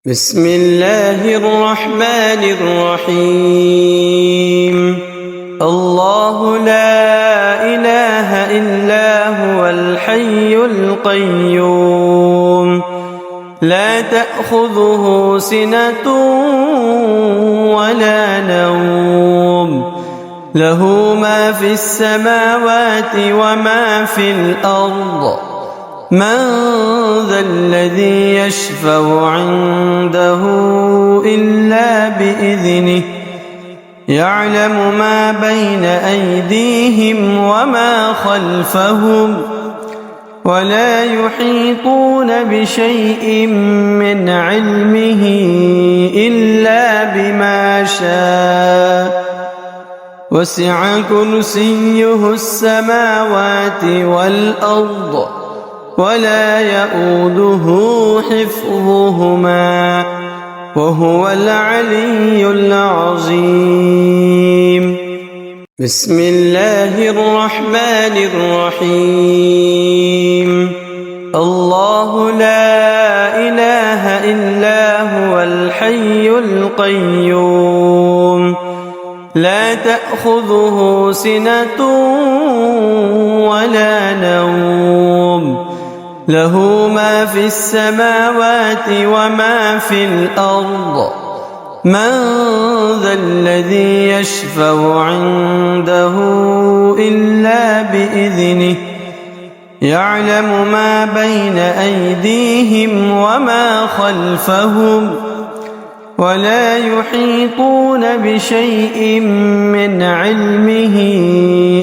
بسم الله الرحمن الرحيم. الله لا إله إلا هو الحي القيوم، لا تأخذه سنة ولا نوم، له ما في السماوات وما في الأرض. من ذا الذي يشفع عنده إلا بإذنه، يعلم ما بين أيديهم وما خلفهم، ولا يحيطون بشيء من علمه إلا بما شاء. وسع كرسيه السماوات والأرض، ولا يؤوده حفظهما، وهو العلي العظيم. بسم الله الرحمن الرحيم. الله لا إله إلا هو الحي القيوم، لا تأخذه سنة ولا نوم، له ما في السماوات وما في الأرض. من ذا الذي يشفع عنده إلا بإذنه، يعلم ما بين أيديهم وما خلفهم، ولا يحيطون بشيء من علمه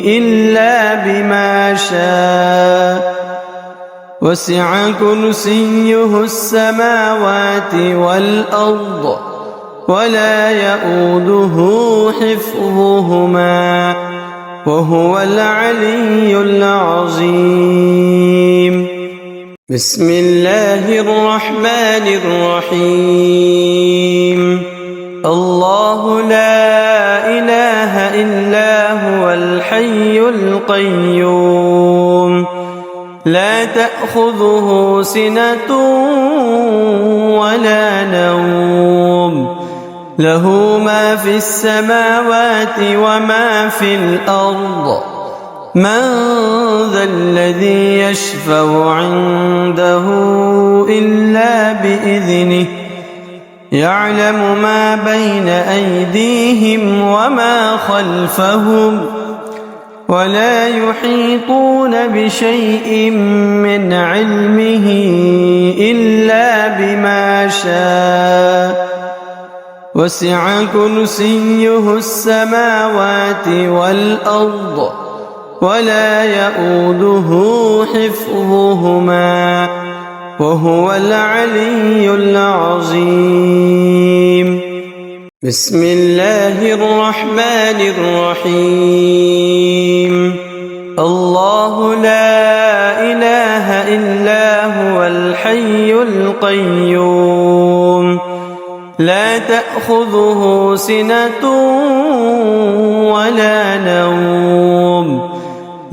إلا بما شاء. وسع كرسيه السماوات والأرض، ولا يؤوده حفظهما، وهو العلي العظيم. بسم الله الرحمن الرحيم. الله لا إله إلا هو الحي القيوم، لا تأخذه سنة ولا نوم، له ما في السماوات وما في الأرض. من ذا الذي يشفع عنده إلا بإذنه، يعلم ما بين أيديهم وما خلفهم، ولا يحيطون بشيء من علمه إلا بما شاء. وسع كرسيه السماوات والأرض، ولا يؤوده حفظهما، وهو العلي العظيم. بسم الله الرحمن الرحيم. الله لا إله إلا هو الحي القيوم، لا تأخذه سنة ولا نوم،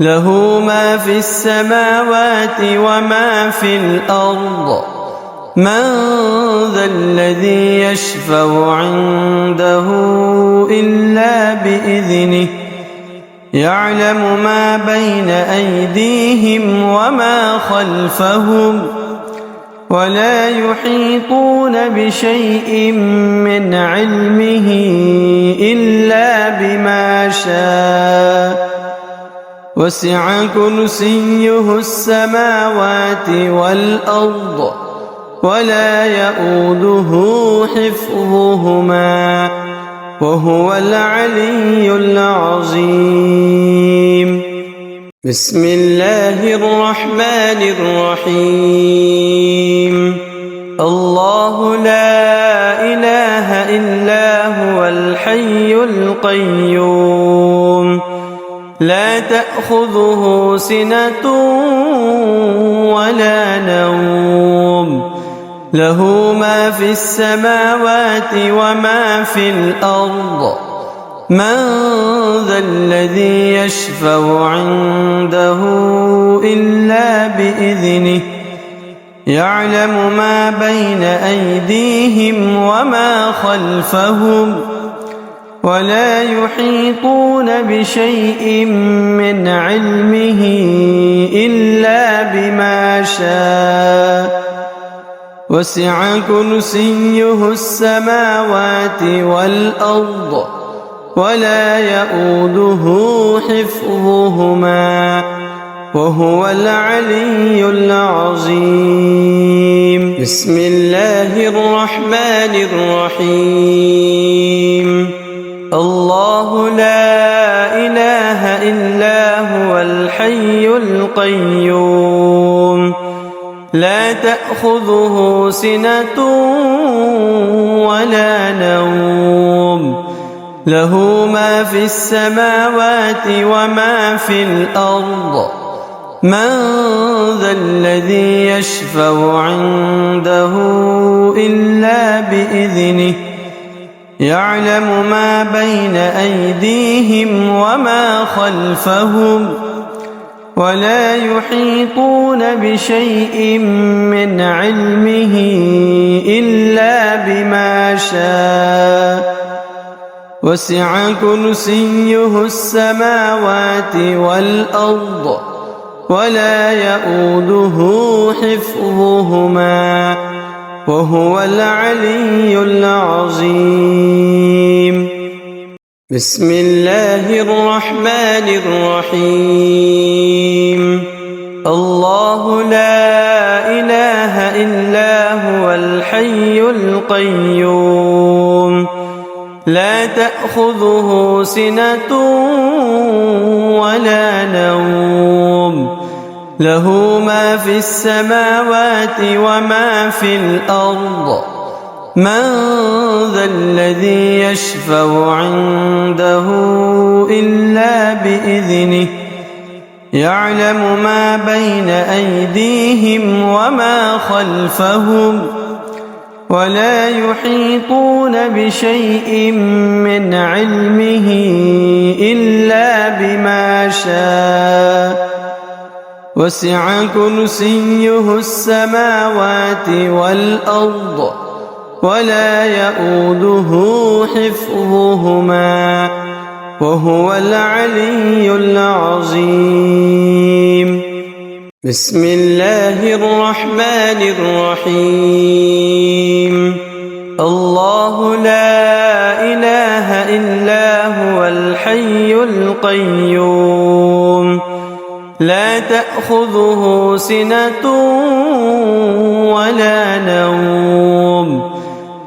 له ما في السماوات وما في الأرض. من ذا الذي يشفع عنده إلا بإذنه، يعلم ما بين أيديهم وما خلفهم، ولا يحيطون بشيء من علمه إلا بما شاء. وسع كرسيه السماوات والأرض، ولا يؤوده حفظهما، وهو العلي العظيم. بسم الله الرحمن الرحيم. الله لا إله إلا هو الحي القيوم، لا تأخذه سنة ولا نوم، له ما في السماوات وما في الأرض. من ذا الذي يشفع عنده إلا بإذنه، يعلم ما بين أيديهم وما خلفهم ولا يحيطون بشيء من علمه إلا بما شاء وسع كرسيه السماوات والأرض ولا يؤوده حفظهما وهو العلي العظيم. بسم الله الرحمن الرحيم. الله لا إله إلا هو الحي القيوم لا تأخذه سنة ولا نوم له ما في السماوات وما في الأرض من ذا الذي يشفع عنده إلا بإذنه يعلم ما بين أيديهم وما خلفهم ولا يحيطون بشيء من علمه إلا بما شاء وسع كرسيه السماوات والأرض ولا يؤوده حفظهما وهو العلي العظيم. بسم الله الرحمن الرحيم. الله لا إله إلا هو الحي القيوم لا تأخذه سنة ولا نوم له ما في السماوات وما في الأرض من ذا الذي يشفع عنده إلا بإذنه يعلم ما بين أيديهم وما خلفهم ولا يحيطون بشيء من علمه إلا بما شاء وسع كرسيه السماوات والأرض ولا يؤوده حفظهما وهو العلي العظيم. بسم الله الرحمن الرحيم. الله لا إله إلا هو الحي القيوم لا تأخذه سنة ولا نوم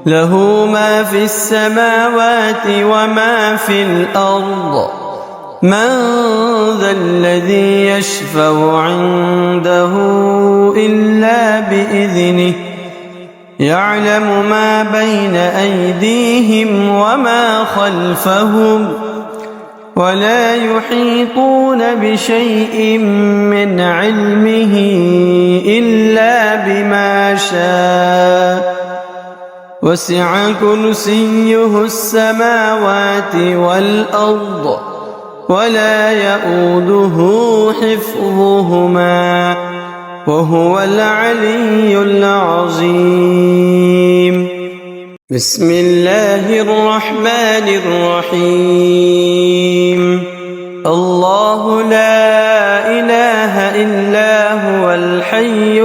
له ما في السماوات وما في الأرض من ذا الذي يشفع عنده إلا بإذنه يعلم ما بين أيديهم وما خلفهم ولا يحيطون بشيء من علمه إلا بما شاء وسع كرسيه السماوات والأرض ولا يؤوده حفظهما وهو العلي العظيم. بسم الله الرحمن الرحيم. الله لا إله إلا هو الحي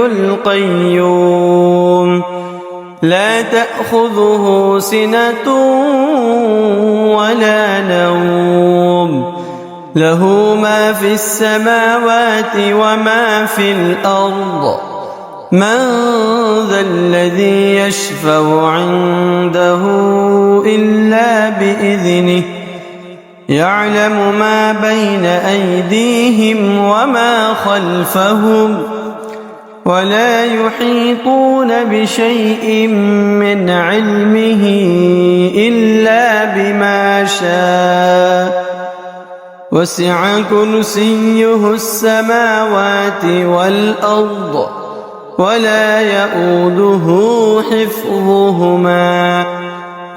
القيوم لا تأخذه سنة ولا نوم له ما في السماوات وما في الأرض من ذا الذي يشفع عنده إلا بإذنه يعلم ما بين أيديهم وما خلفهم ولا يحيطون بشيء من علمه إلا بما شاء وسع كرسيه السماوات والأرض ولا يؤوده حفظهما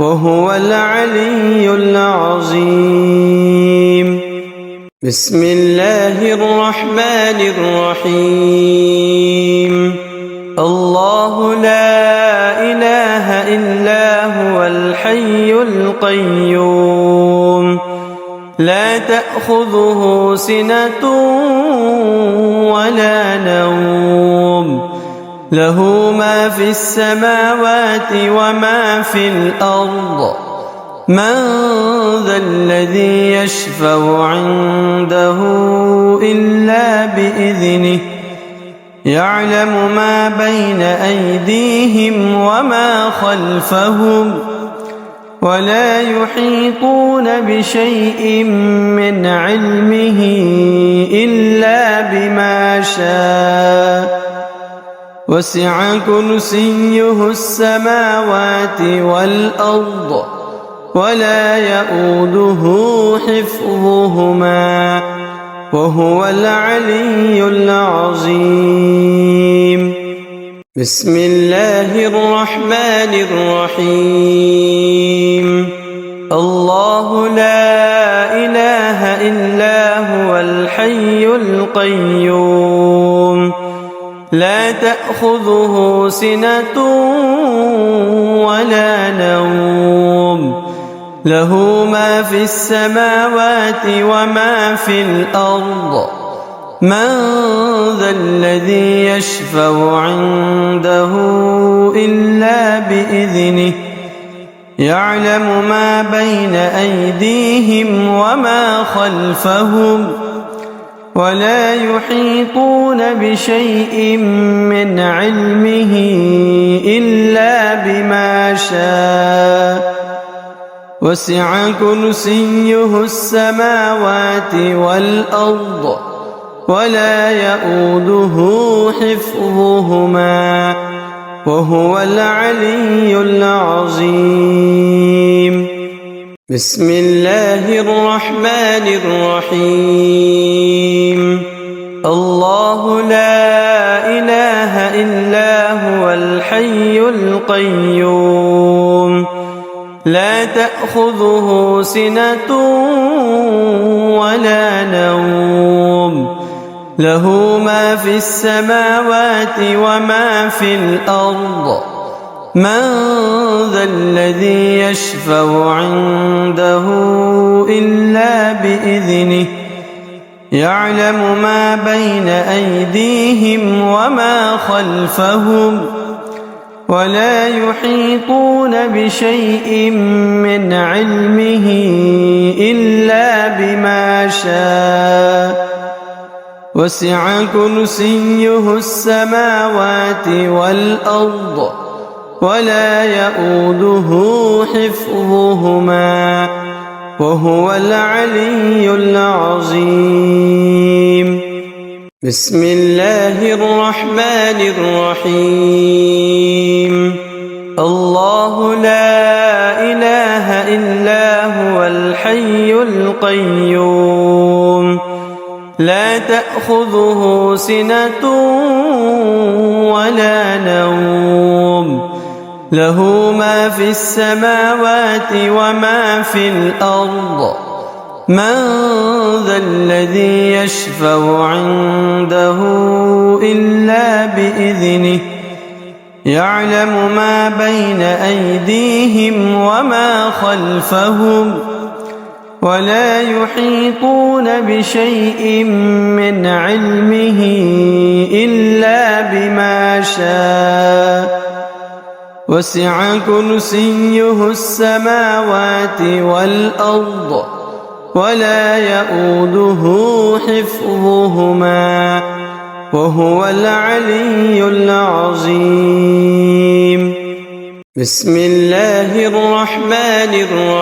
وهو العلي العظيم. بسم الله الرحمن الرحيم. الله الحي القيوم لا تأخذه سنة ولا نوم له ما في السماوات وما في الأرض من ذا الذي يشفع عنده إلا بإذنه يعلم ما بين أيديهم وما خلفهم ولا يحيطون بشيء من علمه إلا بما شاء وسع كرسيه السماوات والأرض ولا يؤوده حفظهما وهو العلي العظيم بسم الله الرحمن الرحيم الله لا إله إلا هو الحي القيوم لا تأخذه سنة ولا نوم له ما في السماوات وما في الأرض من ذا الذي يشفع عنده إلا بإذنه يعلم ما بين أيديهم وما خلفهم ولا يحيطون بشيء من علمه إلا بما شاء وسع كرسيه السماوات والأرض ولا يؤوده حفظهما وهو العلي العظيم بسم الله الرحمن الرحيم الله لا إله إلا هو الحي القيوم لا تأخذه سنة ولا نوم له ما في السماوات وما في الأرض من ذا الذي يشفع عنده إلا بإذنه يعلم ما بين أيديهم وما خلفهم ولا يحيطون بشيء من علمه إلا بما شاء وسع كرسيه السماوات والأرض ولا يؤوده حفظهما وهو العلي العظيم بسم الله الرحمن الرحيم الله لا إله إلا هو الحي القيوم لا تأخذه سنة ولا نوم له ما في السماوات وما في الأرض من ذا الذي يشفع عنده إلا بإذنه يعلم ما بين أيديهم وما خلفهم ولا يحيطون بشيء من علمه إلا بما شاء وسع كرسيه السماوات والأرض ولا يؤوده حفظهما وهو العلي العظيم بسم الله الرحمن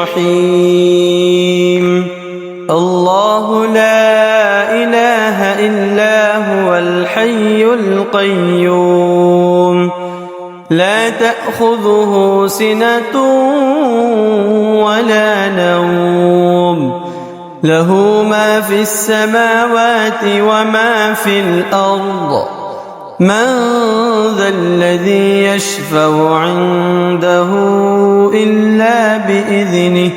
الرحيم الله لا إله إلا هو الحي القيوم لا تأخذه سنة ولا نوم له ما في السماوات وما في الأرض من ذا الذي يشفع عنده إلا بإذنه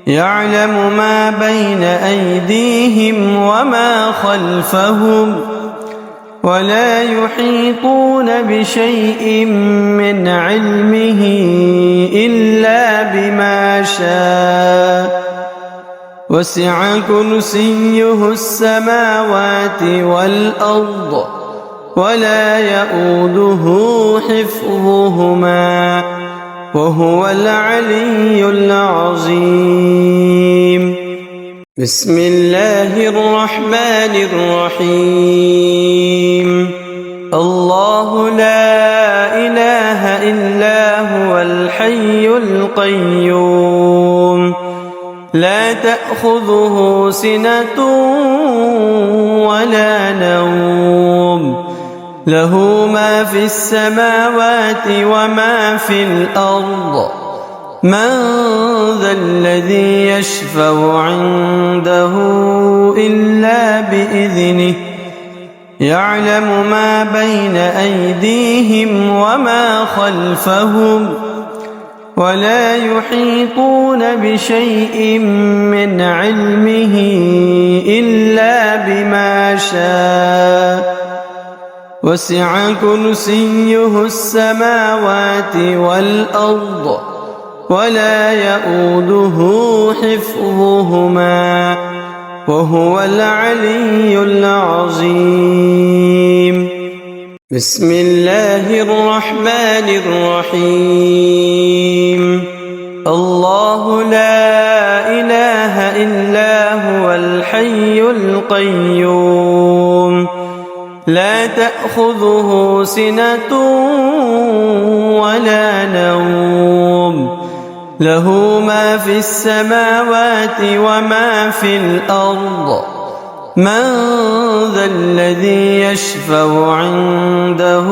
يعلم ما بين أيديهم وما خلفهم ولا يحيطون بشيء من علمه إلا شاء وسع كرسيه السماوات والأرض ولا يئوده حفظهما وهو العلي العظيم. بسم الله الرحمن الرحيم. الله لا إله إلا هو الحي القيوم لا تأخذه سنة ولا نوم له ما في السماوات وما في الأرض من ذا الذي يشفع عنده إلا بإذنه يعلم ما بين أيديهم وما خلفهم ولا يحيطون بشيء من علمه إلا بما شاء وسع كرسيه السماوات والأرض ولا يئوده حفظهما وهو العلي العظيم. بسم الله الرحمن الرحيم. الله لا إله إلا هو الحي القيوم لا تأخذه سنة ولا نوم له ما في السماوات وما في الأرض من ذا الذي يشفع عنده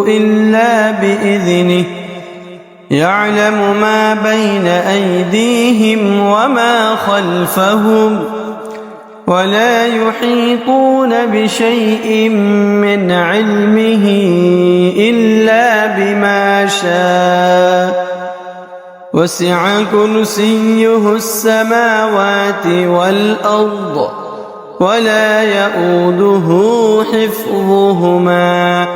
إلا بإذنه يعلم ما بين أيديهم وما خلفهم ولا يحيطون بشيء من علمه إلا بما شاء وسع كرسيه السماوات والأرض ولا يئوده حفظهما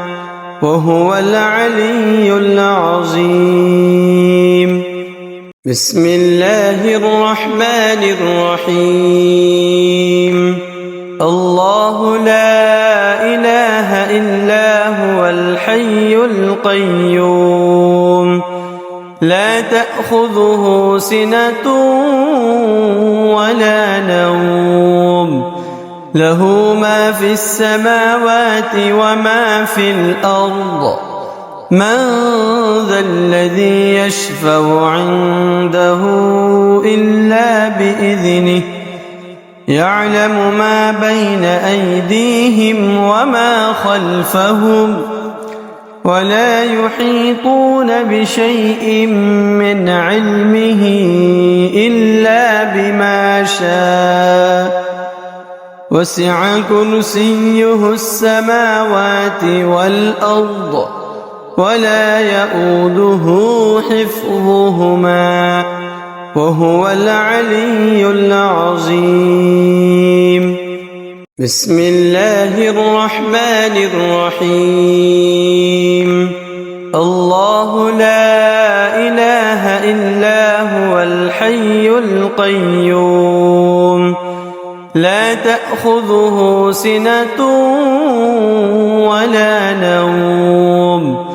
وهو العلي العظيم. بسم الله الرحمن الرحيم. الله لا إله إلا هو الحي القيوم لا تأخذه سنة ولا نوم له ما في السماوات وما في الأرض من ذا الذي يشفع عنده إلا بإذنه يعلم ما بين أيديهم وما خلفهم ولا يحيطون بشيء من علمه إلا بما شاء وسع كرسيه السماوات والأرض ولا يئوده حفظهما وهو العلي العظيم. بسم الله الرحمن الرحيم. الله لا إله إلا هو الحي القيوم لا تأخذه سنة ولا نوم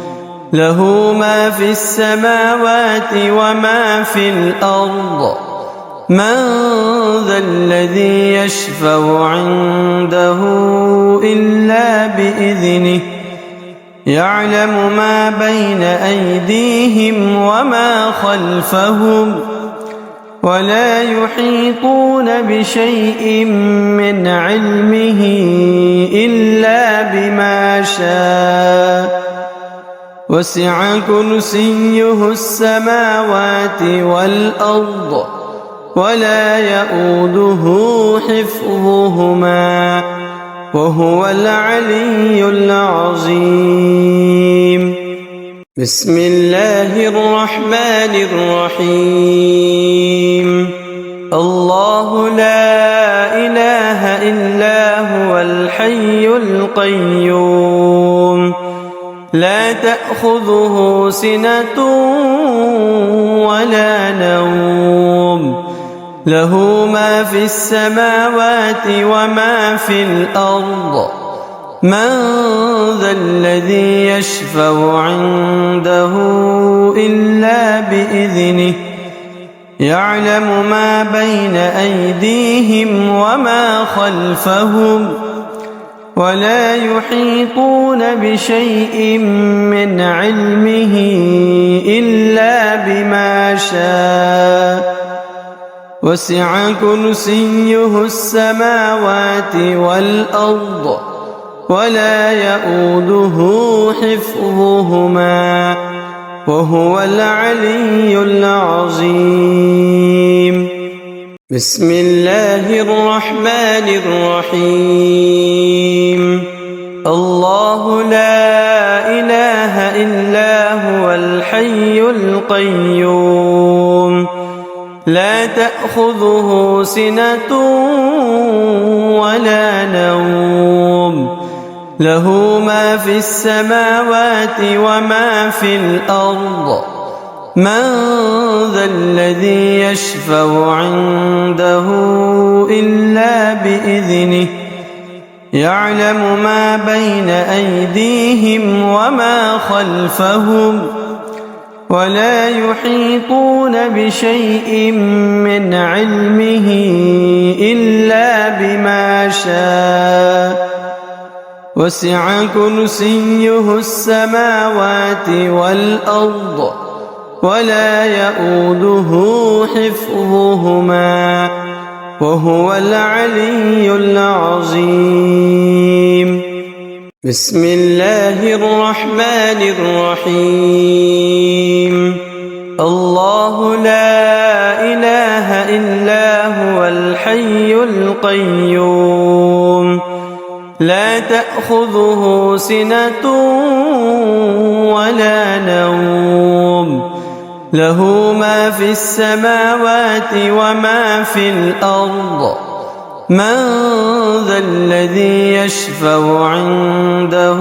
له ما في السماوات وما في الأرض من ذا الذي يشفع عنده إلا بإذنه يعلم ما بين أيديهم وما خلفهم ولا يحيطون بشيء من علمه إلا بما شاء وسع كرسيه السماوات والأرض ولا يئوده حفظهما وهو العلي العظيم. بسم الله الرحمن الرحيم. الله لا إله إلا هو الحي القيوم لا تأخذه سنة ولا نوم له ما في السماوات وما في الأرض من ذا الذي يشفع عنده إلا بإذنه يعلم ما بين أيديهم وما خلفهم ولا يحيطون بشيء من علمه إلا بما شاء وسع كرسيه السماوات والأرض ولا يؤوده حفظهما وهو العلي العظيم. بسم الله الرحمن الرحيم. الله لا إله إلا هو الحي القيوم لا تأخذه سنة ولا نوم له ما في السماوات وما في الأرض من ذا الذي يشفع عنده إلا بإذنه يعلم ما بين أيديهم وما خلفهم ولا يحيطون بشيء من علمه إلا بما شاء وسع كرسيه السماوات والأرض ولا يؤوده حفظهما وهو العلي العظيم. بسم الله الرحمن الرحيم. الله لا إله إلا هو الحي القيوم لا تأخذه سنة ولا نوم له ما في السماوات وما في الأرض من ذا الذي يشفع عنده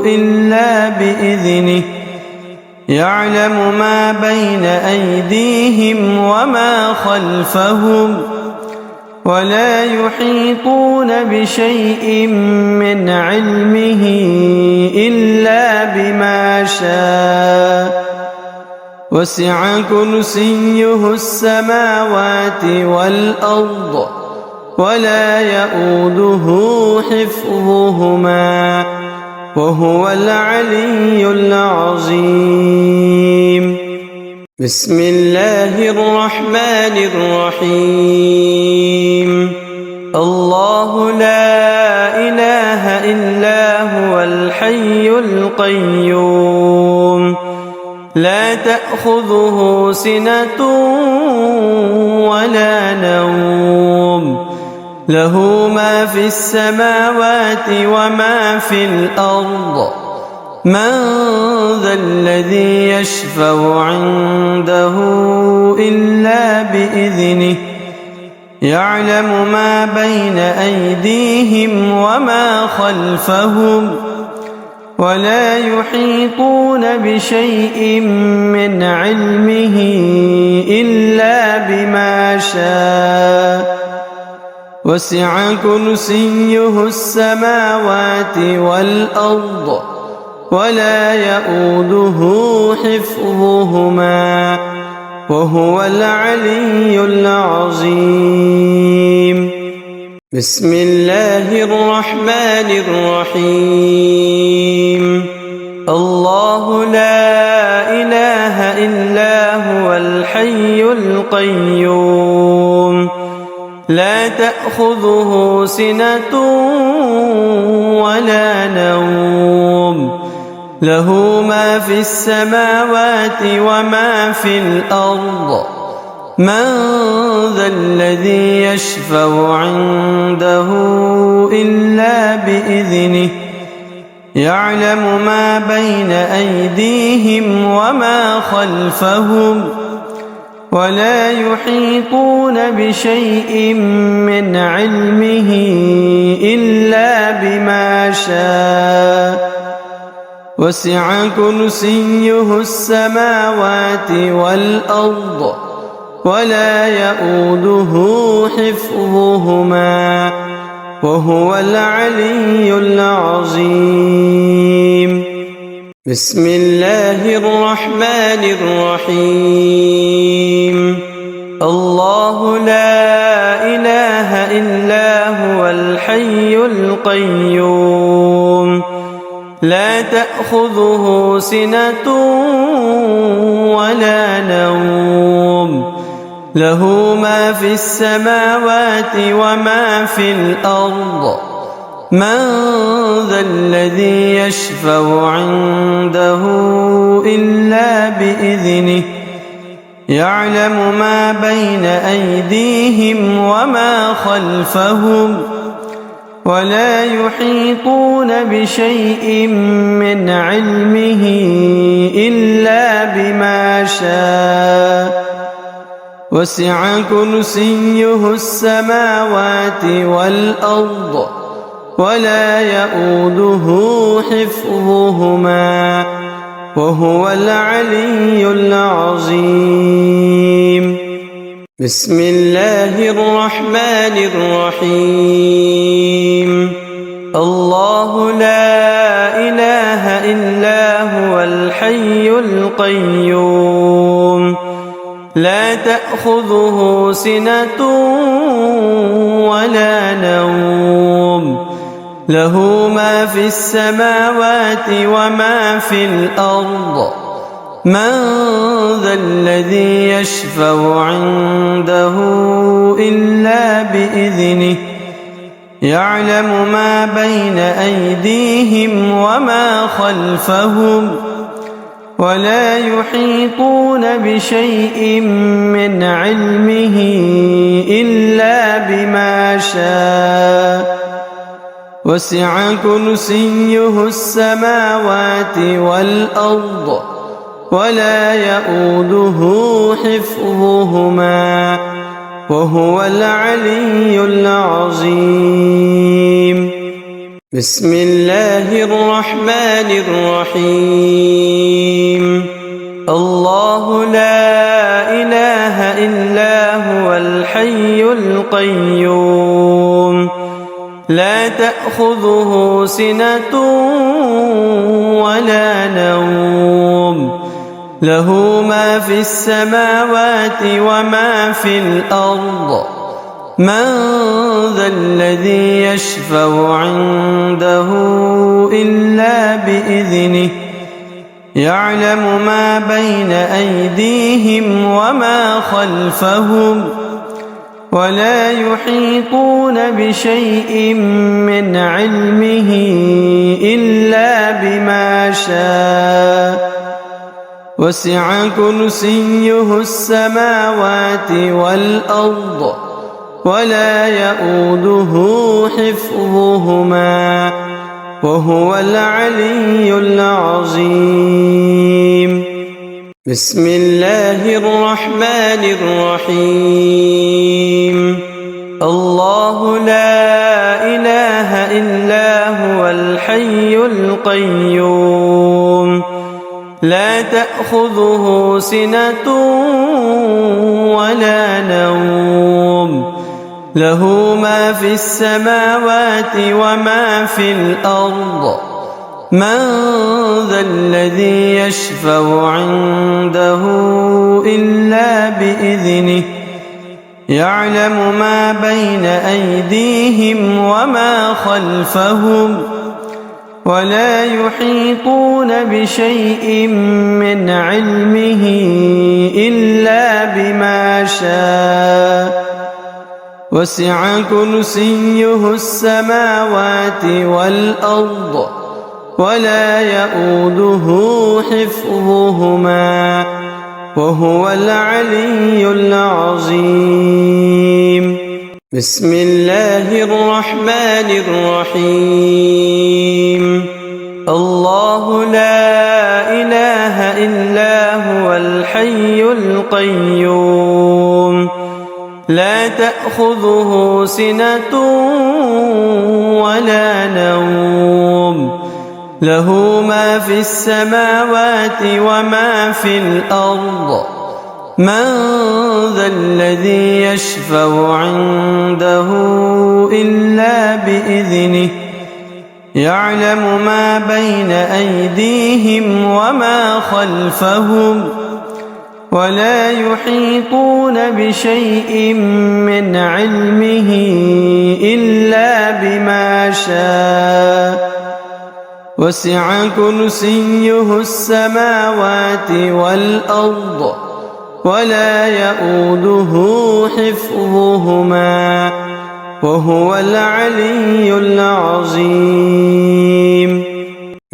إلا بإذنه يعلم ما بين أيديهم وما خلفهم ولا يحيطون بشيء من علمه إلا بما شاء وسع كرسيه السماوات والأرض ولا يؤوده حفظهما وهو العلي العظيم. بسم الله الرحمن الرحيم. الله لا إله إلا هو الحي القيوم لا تأخذه سنة ولا نوم له ما في السماوات وما في الأرض من ذا الذي يشفع عنده إلا بإذنه يعلم ما بين أيديهم وما خلفهم ولا يحيطون بشيء من علمه إلا بما شاء وسع كرسيه السماوات والأرض ولا يؤوده حفظهما وهو العلي العظيم. بسم الله الرحمن الرحيم. الله لا إله إلا هو الحي القيوم لا تأخذه سنة ولا نوم له ما في السماوات وما في الأرض من ذا الذي يشفع عنده إلا بإذنه يعلم ما بين أيديهم وما خلفهم ولا يحيطون بشيء من علمه إلا بما شاء وسع كرسيه السماوات والأرض ولا يؤوده حفظهما وهو العلي العظيم. بسم الله الرحمن الرحيم. الله لا إله إلا هو الحي القيوم لا تأخذه سنة ولا نوم له ما في السماوات وما في الأرض من ذا الذي يشفع عنده إلا بإذنه يعلم ما بين أيديهم وما خلفهم ولا يحيطون بشيء من علمه إلا بما شاء وسع كرسيه السماوات والأرض ولا يؤوده حفظهما وهو العلي العظيم. بسم الله الرحمن الرحيم. الله لا إله إلا هو الحي القيوم لا تأخذه سنة ولا نوم له ما في السماوات وما في الأرض من ذا الذي يشفع عنده إلا بإذنه يعلم ما بين أيديهم وما خلفهم ولا يحيطون بشيء من علمه إلا بما شاء وسع كرسيه السماوات والأرض ولا يؤوده حفظهما وهو العلي العظيم. بسم الله الرحمن الرحيم. الله لا إله إلا هو الحي القيوم لا تأخذه سنة ولا نوم له ما في السماوات وما في الأرض من ذا الذي يشفع عنده إلا بإذنه يعلم ما بين أيديهم وما خلفهم ولا يحيطون بشيء من علمه إلا بما شاء وسع كرسيه السماوات والأرض ولا يؤوده حفظهما وهو العلي العظيم. بسم الله الرحمن الرحيم. الله لا إله إلا هو الحي القيوم لا تأخذه سنة ولا نوم له ما في السماوات وما في الأرض من ذا الذي يشفع عنده إلا بإذنه يعلم ما بين أيديهم وما خلفهم ولا يحيطون بشيء من علمه إلا بما شاء وسع كرسيه السماوات والأرض ولا يؤوده حفظهما وهو العلي العظيم. بسم الله الرحمن الرحيم. الله لا إله إلا هو الحي القيوم لا تأخذه سنة ولا نوم له ما في السماوات وما في الأرض من ذا الذي يشفع عنده إلا بإذنه يعلم ما بين أيديهم وما خلفهم ولا يحيطون بشيء من علمه إلا بما شاء وسع كرسيه السماوات والأرض ولا يؤوده حفظهما وهو العلي العظيم.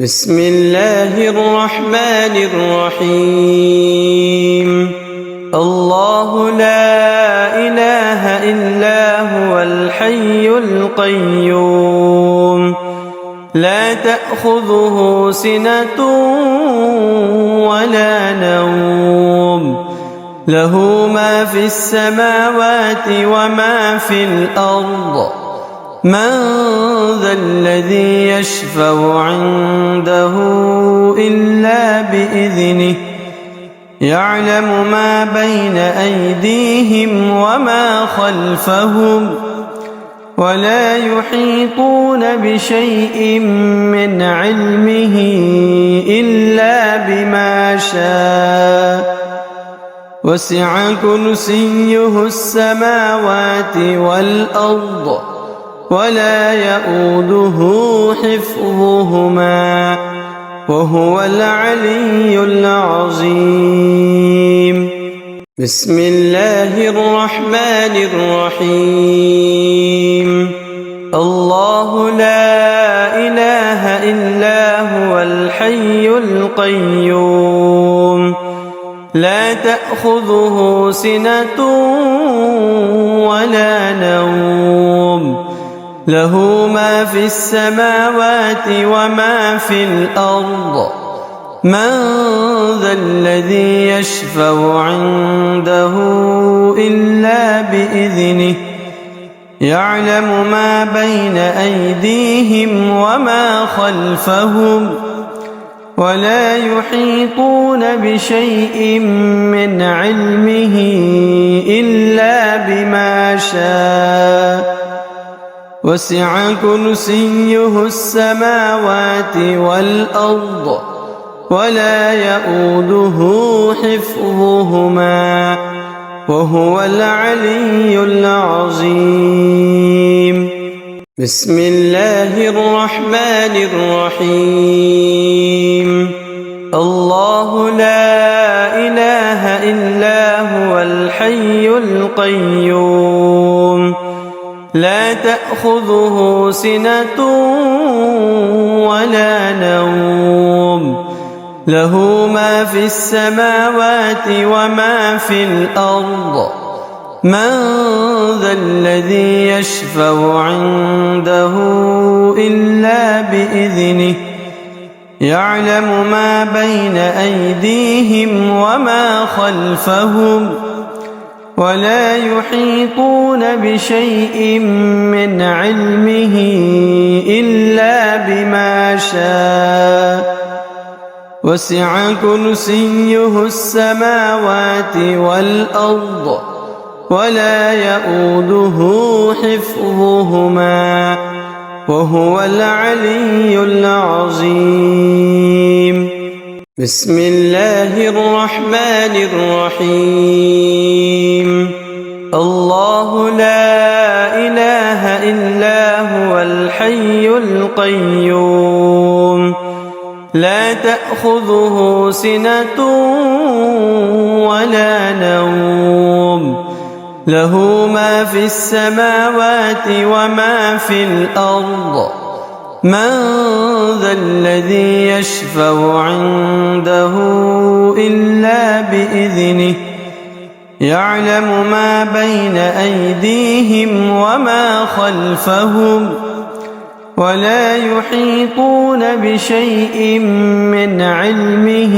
بسم الله الرحمن الرحيم. الله لا إله إلا هو الحي القيوم لا تأخذه سنة ولا نوم له ما في السماوات وما في الأرض من ذا الذي يشفع عنده إلا بإذنه يعلم ما بين أيديهم وما خلفهم ولا يحيطون بشيء من علمه إلا بما شاء وسع كرسيه السماوات والأرض ولا يؤوده حفظهما وهو العلي العظيم. بسم الله الرحمن الرحيم. الله لا إله إلا هو الحي القيوم لا تأخذه سنة ولا نوم له ما في السماوات وما في الأرض من ذا الذي يشفع عنده إلا بإذنه يعلم ما بين أيديهم وما خلفهم ولا يحيطون بشيء من علمه إلا بما شاء وسع كرسيه السماوات والأرض ولا يؤوده حفظهما وهو العلي العظيم. بسم الله الرحمن الرحيم. الله لا إله إلا هو الحي القيوم لا تأخذه سنة ولا نوم له ما في السماوات وما في الأرض من ذا الذي يشفع عنده إلا بإذنه يعلم ما بين أيديهم وما خلفهم ولا يحيطون بشيء من علمه إلا بما شاء وسع كرسيه السماوات والأرض ولا يؤوده حفظهما وهو العلي العظيم. بسم الله الرحمن الرحيم. الله لا إله إلا هو الحي القيوم لا تأخذه سنة ولا نوم له ما في السماوات وما في الأرض من ذا الذي يشفع عنده إلا بإذنه يعلم ما بين أيديهم وما خلفهم ولا يحيطون بشيء من علمه إلا بما شاء وسع كرسيه السماوات والأرض ولا يؤوده حفظهما وهو العلي العظيم. بسم الله الرحمن الرحيم. الله لا إله إلا هو الحي القيوم لا تأخذه سنة ولا نوم له ما في السماوات وما في الأرض من ذا الذي يشفع عنده إلا بإذنه يعلم ما بين أيديهم وما خلفهم ولا يحيطون بشيء من علمه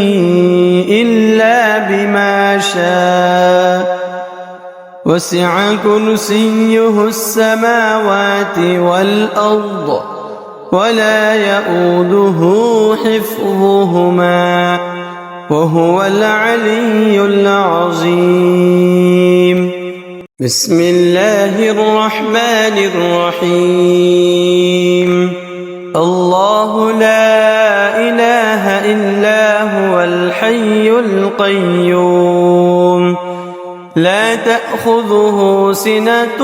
إلا بما شاء وسع كرسيه السماوات والأرض ولا يؤوده حفظهما وهو العلي العظيم. بسم الله الرحمن الرحيم. الله لا إله إلا هو الحي القيوم لا تأخذه سنة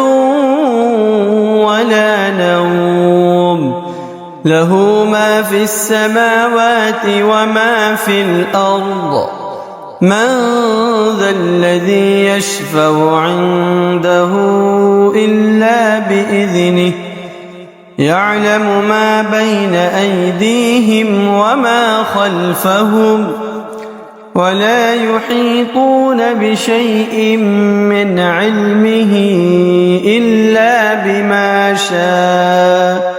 ولا نوم له ما في السماوات وما في الأرض من ذا الذي يشفع عنده إلا بإذنه يعلم ما بين أيديهم وما خلفهم ولا يحيطون بشيء من علمه إلا بما شاء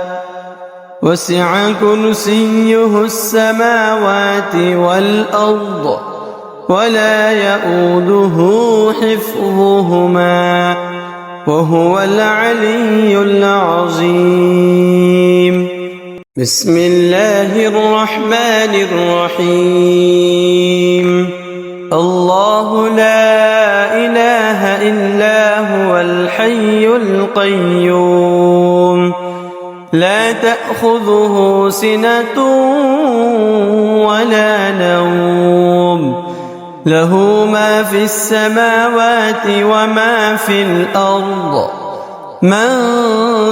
وسع كرسيه السماوات والأرض ولا يؤوده حفظهما وهو العلي العظيم. بسم الله الرحمن الرحيم. الله لا إله إلا هو الحي القيوم لا تأخذه سنة ولا نوم له ما في السماوات وما في الأرض من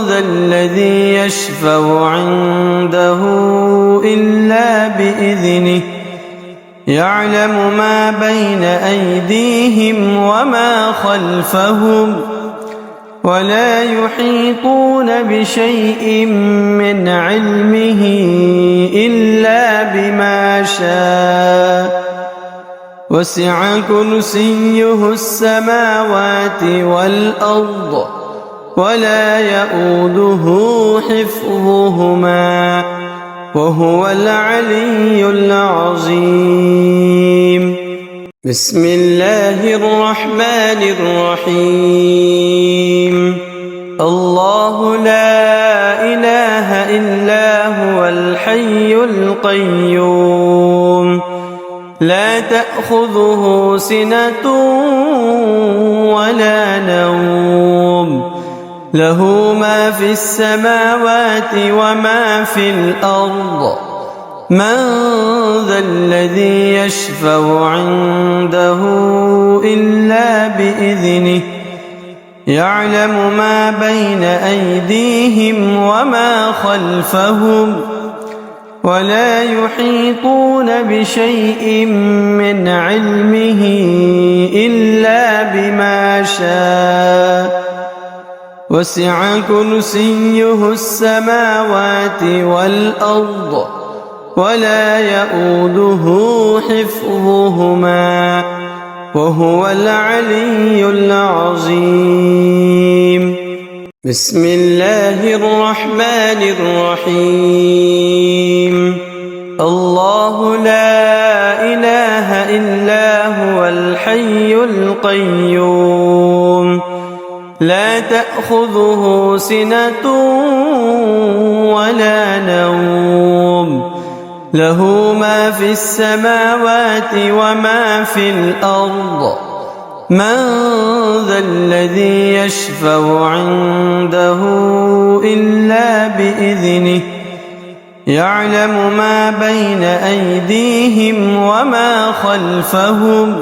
ذا الذي يشفع عنده إلا بإذنه يعلم ما بين أيديهم وما خلفهم ولا يحيطون بشيء من علمه إلا بما شاء وسع كرسيه السماوات والأرض ولا يؤوده حفظهما وهو العلي العظيم. بسم الله الرحمن الرحيم. الله لا إله إلا هو الحي القيوم لا تأخذه سنة ولا نوم له ما في السماوات وما في الأرض من ذا الذي يشفع عنده إلا بإذنه يعلم ما بين أيديهم وما خلفهم ولا يحيطون بشيء من علمه إلا بما شاء وسع كرسيه السماوات والأرض ولا يؤوده حفظهما وهو العلي العظيم. بسم الله الرحمن الرحيم. الله لا إله إلا هو الحي القيوم لا تأخذه سنة ولا نوم له ما في السماوات وما في الأرض من ذا الذي يشفع عنده إلا بإذنه يعلم ما بين أيديهم وما خلفهم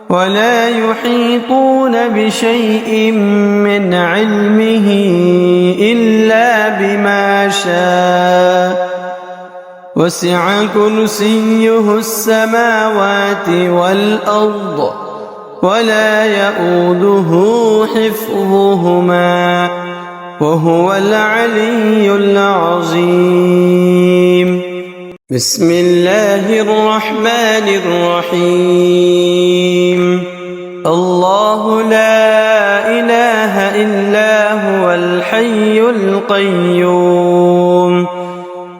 ولا يحيطون بشيء من علمه إلا بما شاء وسع كرسيه السماوات والأرض ولا يؤوده حفظهما وهو العلي العظيم. بسم الله الرحمن الرحيم. الله لا إله إلا هو الحي القيوم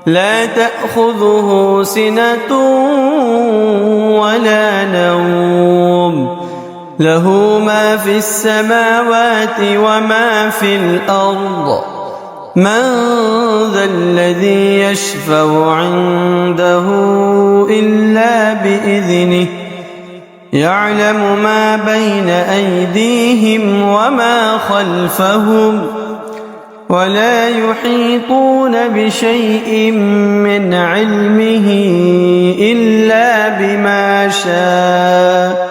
لا تأخذه سنة ولا نوم له ما في السماوات وما في الأرض من ذا الذي يشفع عنده إلا بإذنه يعلم ما بين أيديهم وما خلفهم ولا يحيطون بشيء من علمه إلا بما شاء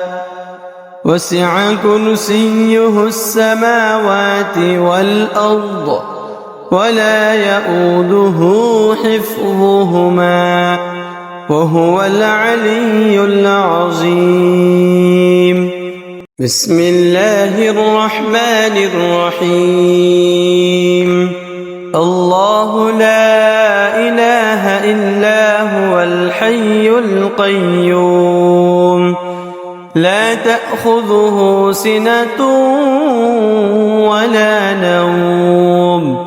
وسع كرسيه السماوات والأرض ولا يؤوده حفظهما وهو العلي العظيم. بسم الله الرحمن الرحيم. الله لا إله إلا هو الحي القيوم لا تأخذه سنة ولا نوم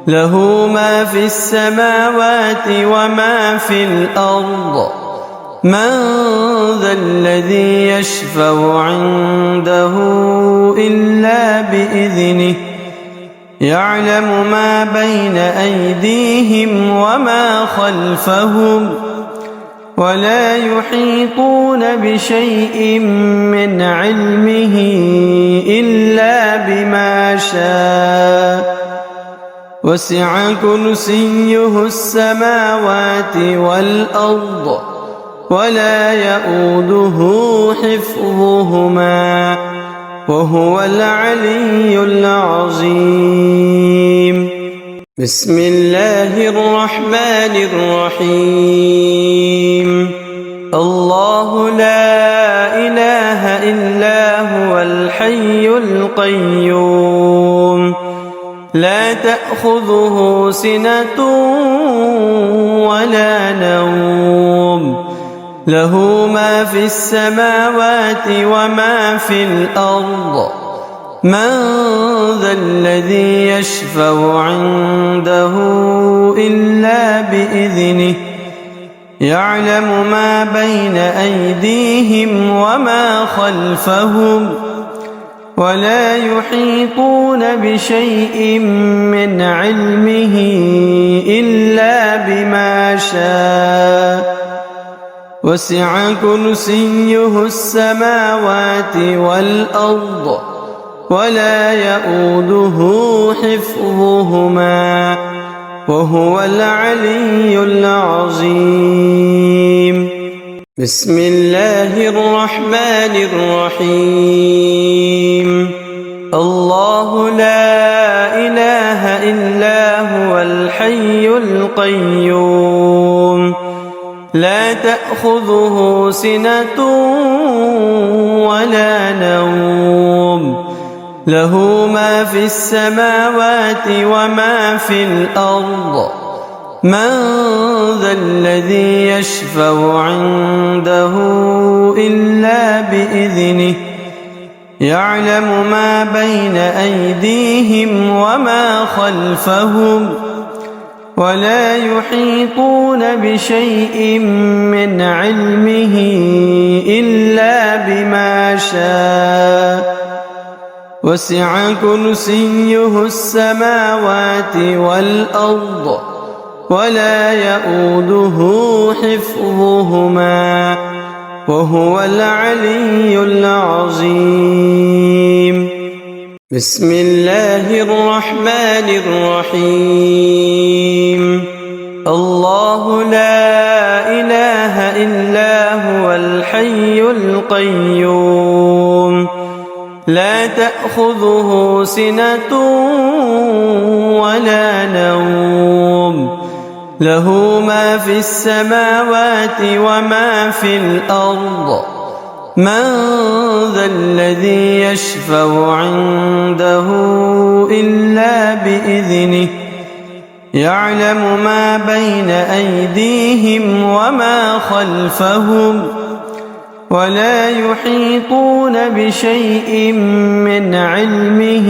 له ما في السماوات وما في الأرض من ذا الذي يشفع عنده إلا بإذنه يعلم ما بين أيديهم وما خلفهم ولا يحيطون بشيء من علمه إلا بما شاء وسع كرسيه السماوات والأرض ولا يؤوده حفظهما وهو العلي العظيم. بسم الله الرحمن الرحيم. الله لا إله إلا هو الحي القيوم لا تأخذه سنة ولا نوم له ما في السماوات وما في الأرض من ذا الذي يشفع عنده إلا بإذنه يعلم ما بين أيديهم وما خلفهم ولا يحيطون بشيء من علمه إلا بما شاء وسع كرسيه السماوات والأرض ولا يؤوده حفظهما وهو العلي العظيم. بسم الله الرحمن الرحيم. الله لا إله إلا هو الحي القيوم لا تأخذه سنة ولا نوم له ما في السماوات وما في الأرض من ذا الذي يشفع عنده إلا بإذنه يعلم ما بين أيديهم وما خلفهم ولا يحيطون بشيء من علمه إلا بما شاء وسع كرسيه السماوات والأرض ولا يؤوده حفظهما وهو العلي العظيم. بسم الله الرحمن الرحيم. الله لا إله إلا هو الحي القيوم لا تأخذه سنة ولا نوم له ما في السماوات وما في الأرض من ذا الذي يشفع عنده إلا بإذنه يعلم ما بين أيديهم وما خلفهم ولا يحيطون بشيء من علمه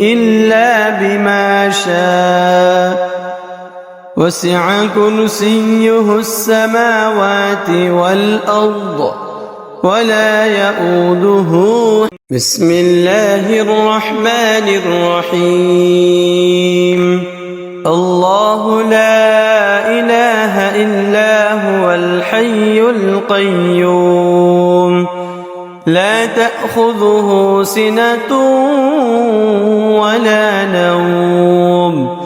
إلا بما شاء وسع كرسيه السماوات والأرض ولا يؤوده. بسم الله الرحمن الرحيم. القيوم لا تأخذه سنة ولا نوم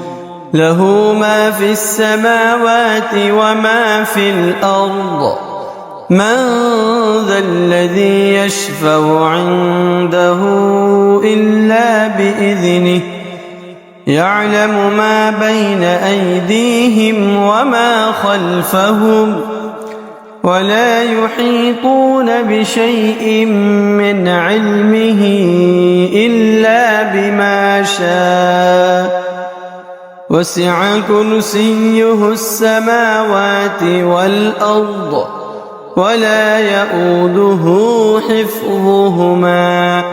له ما في السماوات وما في الأرض من ذا الذي يشفع عنده إلا بإذنه يعلم ما بين أيديهم وما خلفهم ولا يحيطون بشيء من علمه إلا بما شاء وسع كرسيه السماوات والأرض ولا يؤوده حفظهما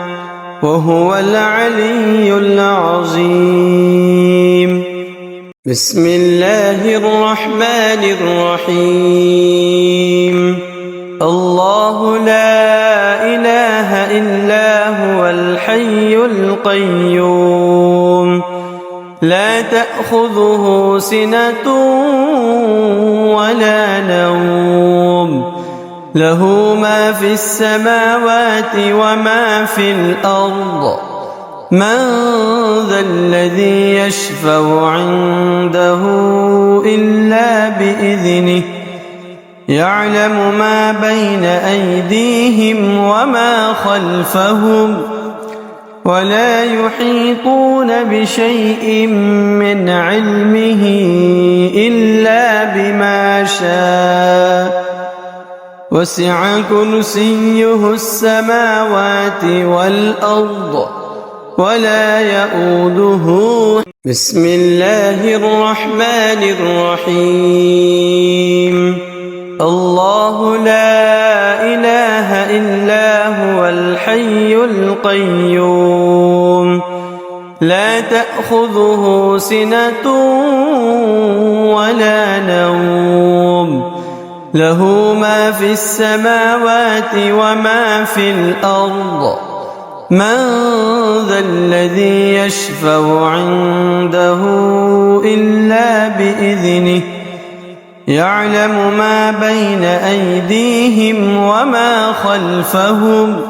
وهو العلي العظيم بسم الله الرحمن الرحيم الله لا إله إلا هو الحي القيوم لا تأخذه سنة ولا نوم له ما في السماوات وما في الأرض من ذا الذي يشفع عنده إلا بإذنه يعلم ما بين أيديهم وما خلفهم ولا يحيطون بشيء من علمه إلا بما شاء وسع كرسيه السماوات والأرض ولا يؤوده بسم الله الرحمن الرحيم الله لا إله إلا هو الحي القيوم لا تأخذه سنة ولا نوم له ما في السماوات وما في الأرض من ذا الذي يشفع عنده إلا بإذنه يعلم ما بين أيديهم وما خلفهم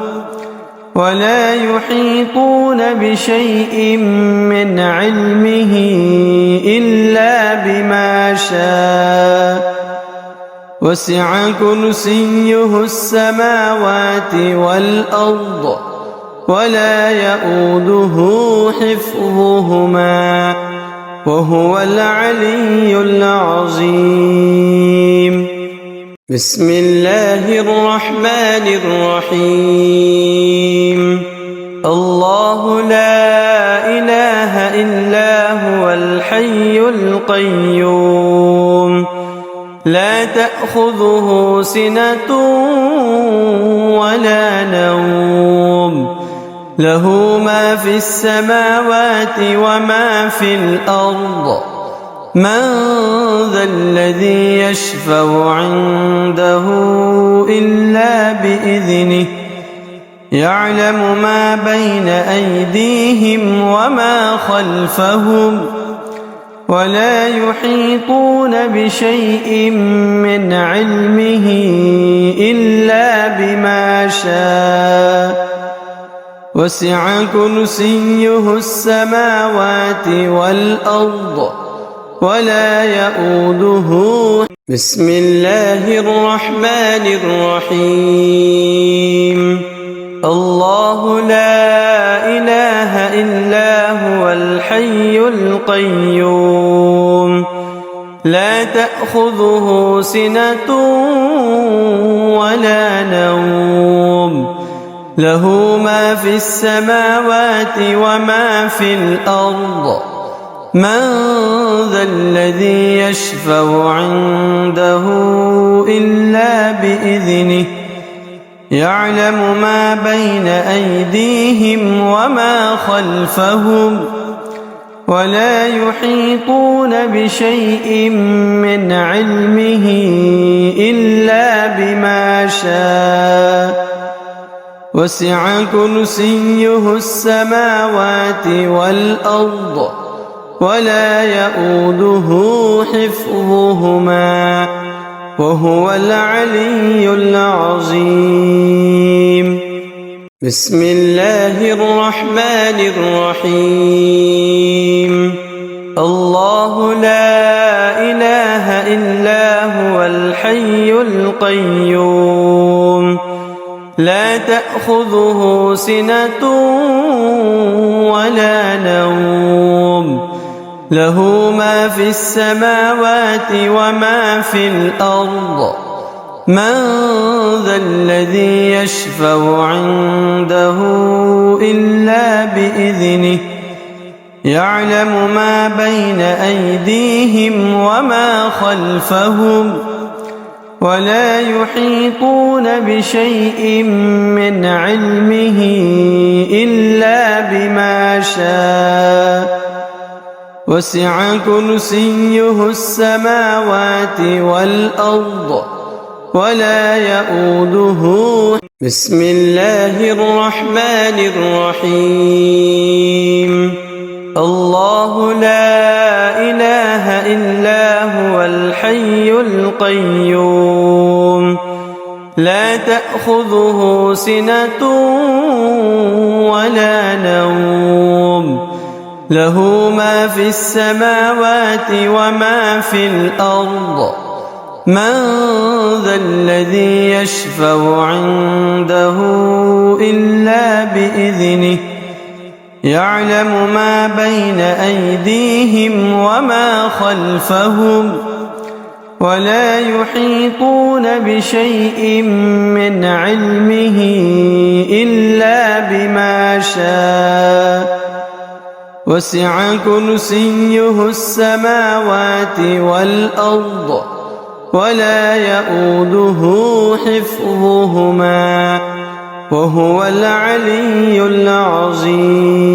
ولا يحيطون بشيء من علمه إلا بما شاء وسع كرسيه السماوات والأرض ولا يؤوده حفظهما وهو العلي العظيم بسم الله الرحمن الرحيم الله لا إله إلا هو الحي القيوم لا تأخذه سنة ولا نوم له ما في السماوات وما في الأرض من ذا الذي يشفع عنده إلا بإذنه يعلم ما بين أيديهم وما خلفهم ولا يحيطون بشيء من علمه إلا بما شاء وسع كرسيه السماوات والأرض ولا يؤوده بسم الله الرحمن الرحيم الله لا إله إلا هو الحي القيوم لا تأخذه سنة ولا نوم له ما في السماوات وما في الأرض من ذا الذي يشفع عنده إلا بإذنه يعلم ما بين أيديهم وما خلفهم ولا يحيطون بشيء من علمه إلا بما شاء وسع كرسيه السماوات والأرض ولا يؤوده حفظهما وهو العلي العظيم. بسم الله الرحمن الرحيم. الله لا إله إلا هو الحي القيوم لا تأخذه سنة ولا نوم له ما في السماوات وما في الأرض من ذا الذي يشفع عنده إلا بإذنه يعلم ما بين أيديهم وما خلفهم ولا يحيطون بشيء من علمه إلا بما شاء وسع كرسيه السماوات والأرض ولا يؤوده. بسم الله الرحمن الرحيم. الله لا إله إلا هو الحي القيوم لا تأخذه سنة ولا نوم له ما في السماوات وما في الأرض من ذا الذي يشفع عنده إلا بإذنه يعلم ما بين أيديهم وما خلفهم ولا يحيطون بشيء من علمه إلا بما شاء وسع كرسيه السماوات والأرض ولا يؤوده حفظهما وهو العلي العظيم.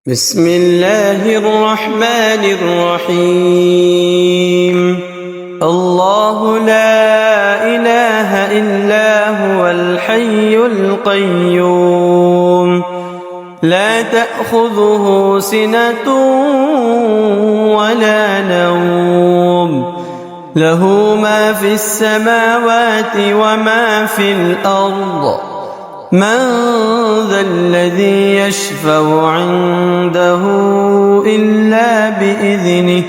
بسم الله الرحمن الرحيم. الله لا إله إلا هو الحي القيوم لا تأخذه سنة ولا نوم له ما في السماوات وما في الأرض من ذا الذي يشفع عنده إلا بإذنه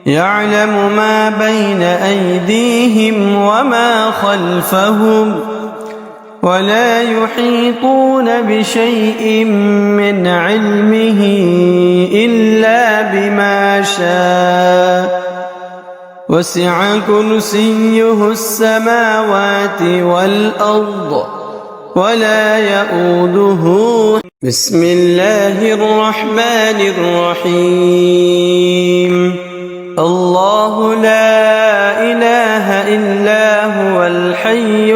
يعلم ما بين أيديهم وما خلفهم ولا يحيطون بشيء من علمه إلا بما شاء وسع كرسيه السماوات والأرض ولا يؤوده. بسم الله الرحمن الرحيم. الله لا إله إلا هو الحي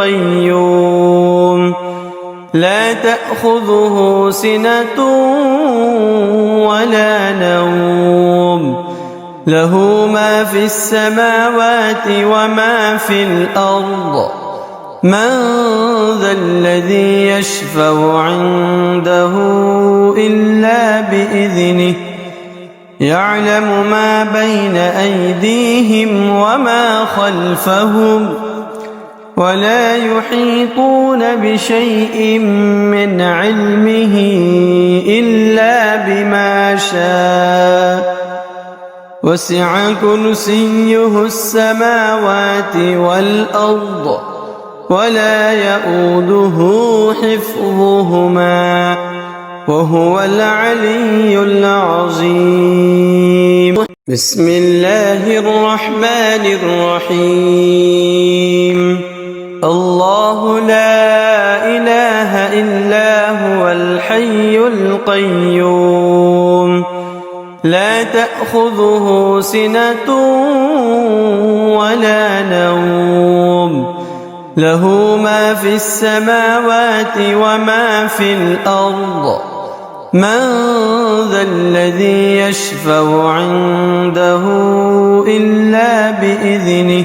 القيوم لا تأخذه سنة ولا نوم له ما في السماوات وما في الأرض من ذا الذي يشفع عنده إلا بإذنه يعلم ما بين أيديهم وما خلفهم ولا يحيطون بشيء من علمه إلا بما شاء وسع كرسيه السماوات والأرض ولا يؤوده حفظهما وهو العلي العظيم. بسم الله الرحمن الرحيم. الله لا إله إلا هو الحي القيوم لا تأخذه سنة ولا نوم له ما في السماوات وما في الأرض من ذا الذي يشفع عنده إلا بإذنه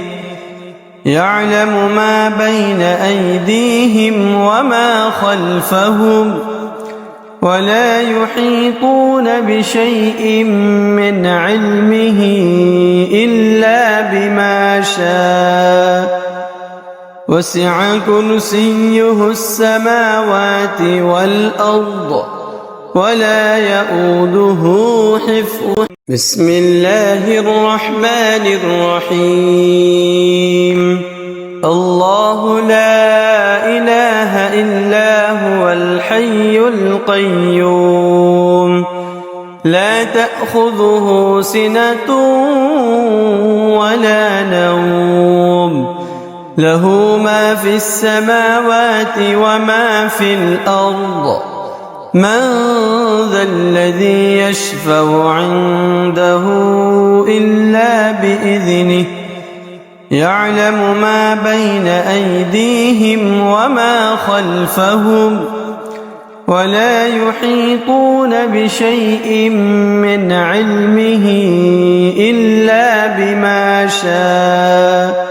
يعلم ما بين أيديهم وما خلفهم ولا يحيطون بشيء من علمه إلا بما شاء وسع كرسيه السماوات والأرض ولا يؤوده حفظهما. بسم الله الرحمن الرحيم. الله لا إله إلا هو الحي القيوم لا تأخذه سنة ولا نوم له ما في السماوات وما في الأرض من ذا الذي يشفع عنده إلا بإذنه يعلم ما بين أيديهم وما خلفهم ولا يحيطون بشيء من علمه إلا بما شاء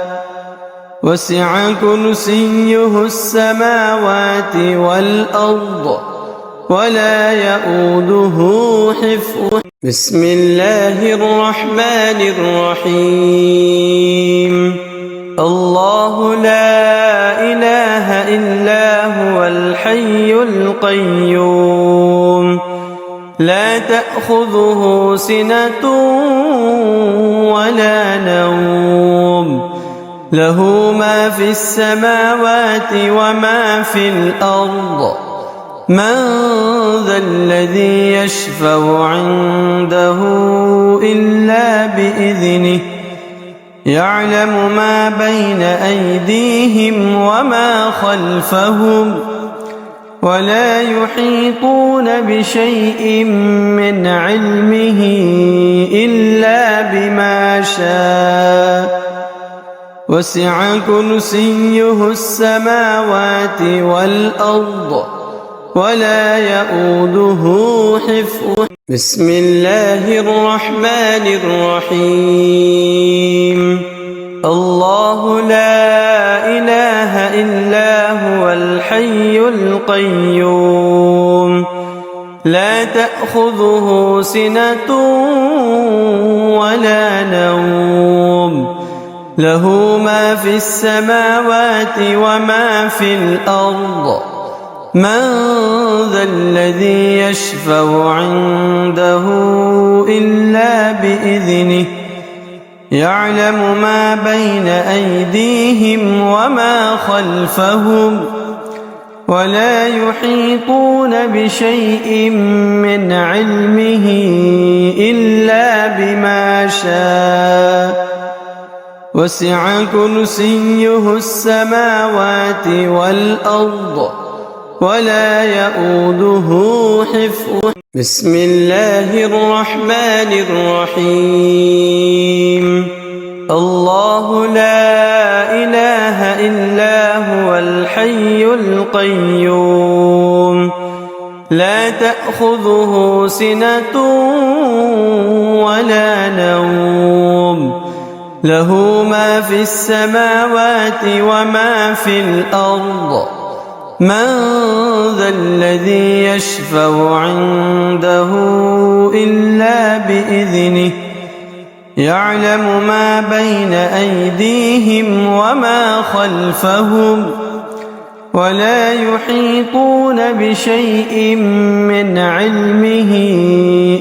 وسع كرسيه السماوات والأرض ولا يؤوده حفظهما. بسم الله الرحمن الرحيم. الله لا إله إلا هو الحي القيوم لا تأخذه سنة ولا نوم له ما في السماوات وما في الأرض من ذا الذي يشفع عنده إلا بإذنه يعلم ما بين أيديهم وما خلفهم ولا يحيطون بشيء من علمه إلا بما شاء وسع كرسيه السماوات والأرض ولا يؤوده حفظهما. بسم الله الرحمن الرحيم. الله لا إله إلا هو الحي القيوم لا تأخذه سنة ولا نوم له ما في السماوات وما في الأرض من ذا الذي يشفع عنده إلا بإذنه يعلم ما بين أيديهم وما خلفهم ولا يحيطون بشيء من علمه إلا بما شاء وسع كرسيه السماوات والأرض ولا يؤوده حفظهما. بسم الله الرحمن الرحيم. الله لا إله إلا هو الحي القيوم لا تأخذه سنة ولا نوم له ما في السماوات وما في الأرض من ذا الذي يشفع عنده إلا بإذنه يعلم ما بين أيديهم وما خلفهم ولا يحيطون بشيء من علمه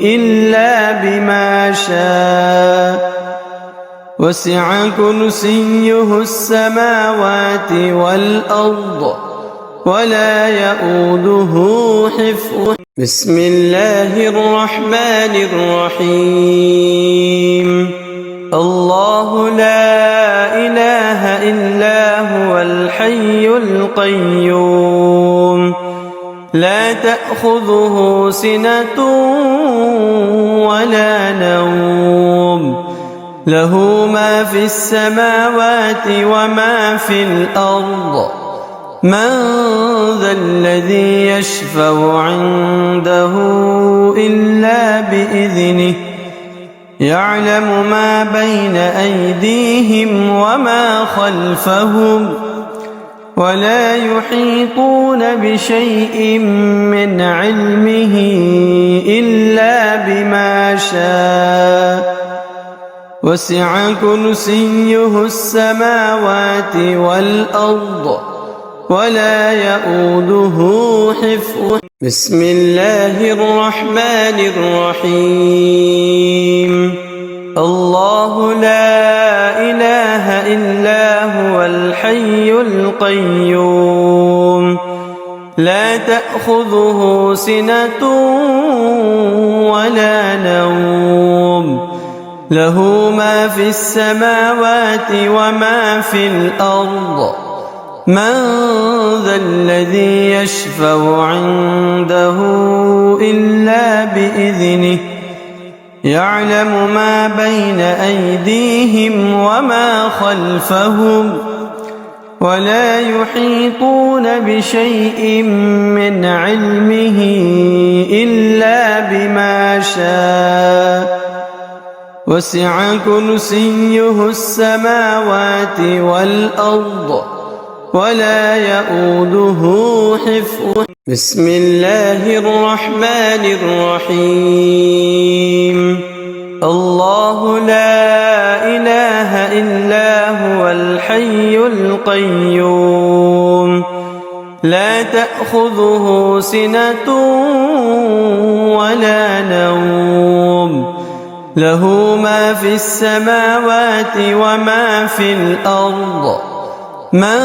إلا بما شاء وسع كرسيه السماوات والأرض ولا يؤوده حفظهما. بسم الله الرحمن الرحيم. الله لا إله إلا هو الحي القيوم لا تأخذه سنة ولا نوم له ما في السماوات وما في الأرض من ذا الذي يشفع عنده إلا بإذنه يعلم ما بين أيديهم وما خلفهم ولا يحيطون بشيء من علمه إلا بما شاء وسع كرسيه السماوات والأرض ولا يؤوده حفظهما. بسم الله الرحمن الرحيم. الله لا إله إلا هو الحي القيوم لا تأخذه سنة ولا نوم له ما في السماوات وما في الأرض من ذا الذي يشفع عنده إلا بإذنه يعلم ما بين أيديهم وما خلفهم ولا يحيطون بشيء من علمه إلا بما شاء وسع كرسيه السماوات والأرض ولا يؤوده حفظهما. بسم الله الرحمن الرحيم. الله لا إله إلا هو الحي القيوم لا تأخذه سنة ولا نوم له ما في السماوات وما في الأرض من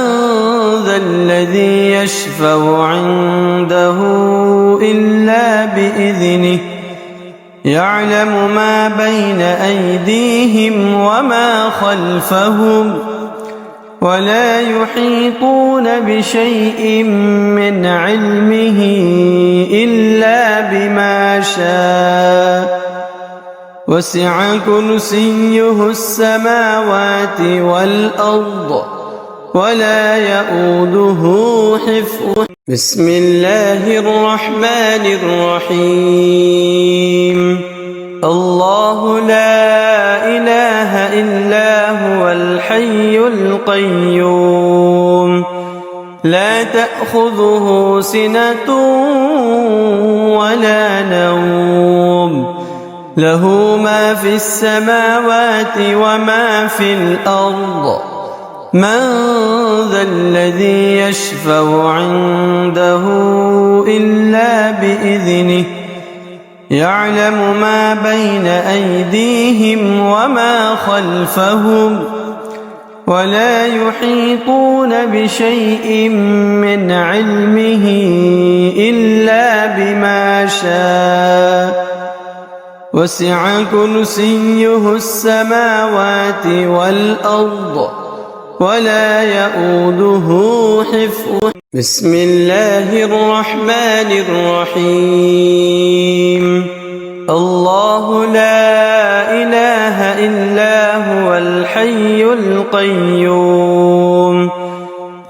ذا الذي يشفع عنده إلا بإذنه يعلم ما بين أيديهم وما خلفهم ولا يحيطون بشيء من علمه إلا بما شاء وسع كرسيه السماوات والأرض ولا يؤوده حفظهما. بسم الله الرحمن الرحيم. الله لا إله إلا هو الحي القيوم لا تأخذه سنة ولا نوم له ما في السماوات وما في الأرض من ذا الذي يشفع عنده إلا بإذنه يعلم ما بين أيديهم وما خلفهم ولا يحيطون بشيء من علمه إلا بما شاء وسع كرسيه السماوات والأرض ولا يؤوده حفظهما. بسم الله الرحمن الرحيم. الله لا إله إلا هو الحي القيوم